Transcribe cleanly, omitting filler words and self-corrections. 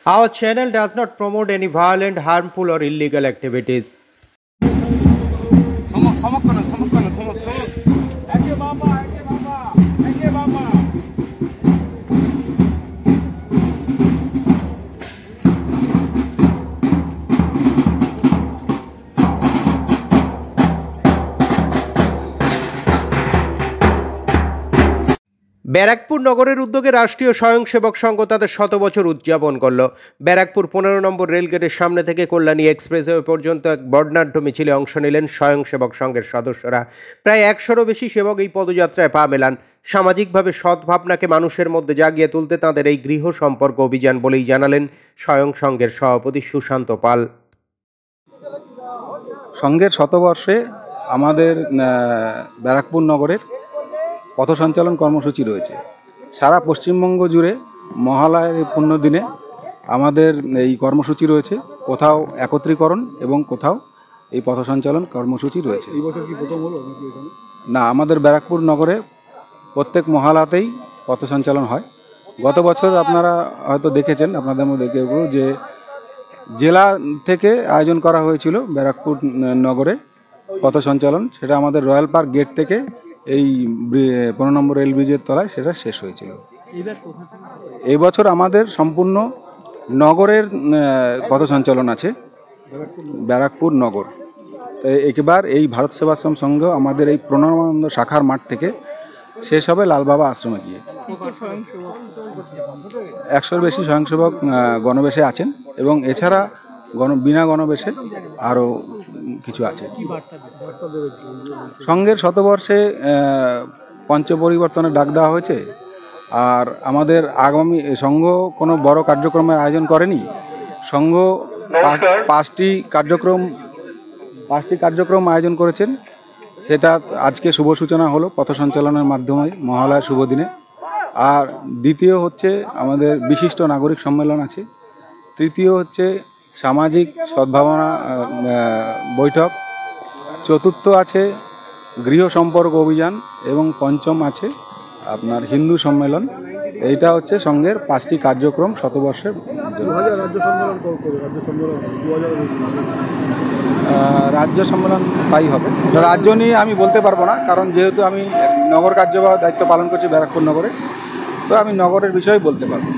Our channel does not promote any violent, harmful, or illegal activities. Barrackpore নগরের উদ্যোগে রাষ্ট্রীয় স্বয়ংসেবক সংঘ তাদের 100 বছর উদযাপন করল। ব্যারাকপুর 15 নম্বর রেলগেটের সামনে থেকে কল্যাণী এক্সপ্রেসওয়ে পর্যন্ত এক বর্ণাঢ্য মিছিলে অংশ নিলেন স্বয়ংসেবক সংঘের সদস্যরা। প্রায় 100-রও বেশি সেবক এই পদযাত্রায় পা মেলান। সামাজিকভাবে সদ্ভাবনাকে মানুষের মধ্যে জাগিয়ে তুলতে তাদের এই গৃহ সম্পর্ক অভিযান বলেই জানালেন স্বয়ং সংঘের সভাপতি সুশান্ত পাল। সংঘের শতবর্ষে আমাদের ব্যারাকপুর নগরের পথ সঞ্চালন কর্মসূচি রয়েছে। সারা পশ্চিমবঙ্গ জুড়ে মহালয়ার এই পুণ্য দিনে আমাদের এই কর্মসূচি রয়েছে। কোথাও একত্রীকরণ এবং কোথাও এই পথ সঞ্চালন কর্মসূচি রয়েছে। এই বছর কি প্রথম হলো নাকি এখানে? না, আমাদের ব্যারাকপুর নগরে প্রত্যেক মহালয়াতেই পথ সঞ্চালন হয়। গত বছর আপনারা হয়তো দেখেছেন, আপনাদের মধ্যে কেউ যে জেলা থেকে আয়োজন করা হয়েছিল ব্যারাকপুর নগরে পথ সঞ্চালন, সেটা আমাদের রয়্যাল পার্ক গেট থেকে এই 15 নম্বর রেল ব্রিজের তলায় সেটা শেষ হয়েছিল। এই বছর আমাদের সম্পূর্ণ নগরের পথ সঞ্চালন আছে, ব্যারাকপুর নগর। একবার এই ভারত সেবাশ্রম সংঘ আমাদের এই প্রণবানন্দ শাখার মাঠ থেকে শেষ হবে লালবাবা আশ্রমে গিয়ে। 100-র বেশি স্বয়ংসেবক গণবেশে আছেন এবং এছাড়া বিনা গণবেশে আরও কিছু আছে। সংঘের শতবর্ষে পঞ্চ পরিবর্তনের ডাক দেওয়া হয়েছে। আর আমাদের আগামী সংঘ কোনো বড় কার্যক্রমের আয়োজন করেনি। সংঘ পাঁচটি কার্যক্রম আয়োজন করেছেন। সেটা আজকে শুভ সূচনা হলো পথ সঞ্চালনের মাধ্যমে মহালয়ার শুভ দিনে। আর দ্বিতীয় হচ্ছে আমাদের বিশিষ্ট নাগরিক সম্মেলন আছে। তৃতীয় হচ্ছে সামাজিক সদ্ভাবনা বৈঠক। চতুর্থ আছে গৃহ সম্পর্ক অভিযান এবং পঞ্চম আছে আপনার হিন্দু সম্মেলন। এইটা হচ্ছে সংঘের 5টি কার্যক্রম শতবর্ষের জন্য। রাজ্য সম্মেলন তাই হবে। রাজ্য নিয়ে আমি বলতে পারবো না, কারণ যেহেতু আমি নগর কার্যবাহ দায়িত্ব পালন করছি ব্যারাকপুর নগরে, তো আমি নগরের বিষয়ে বলতে পারবো।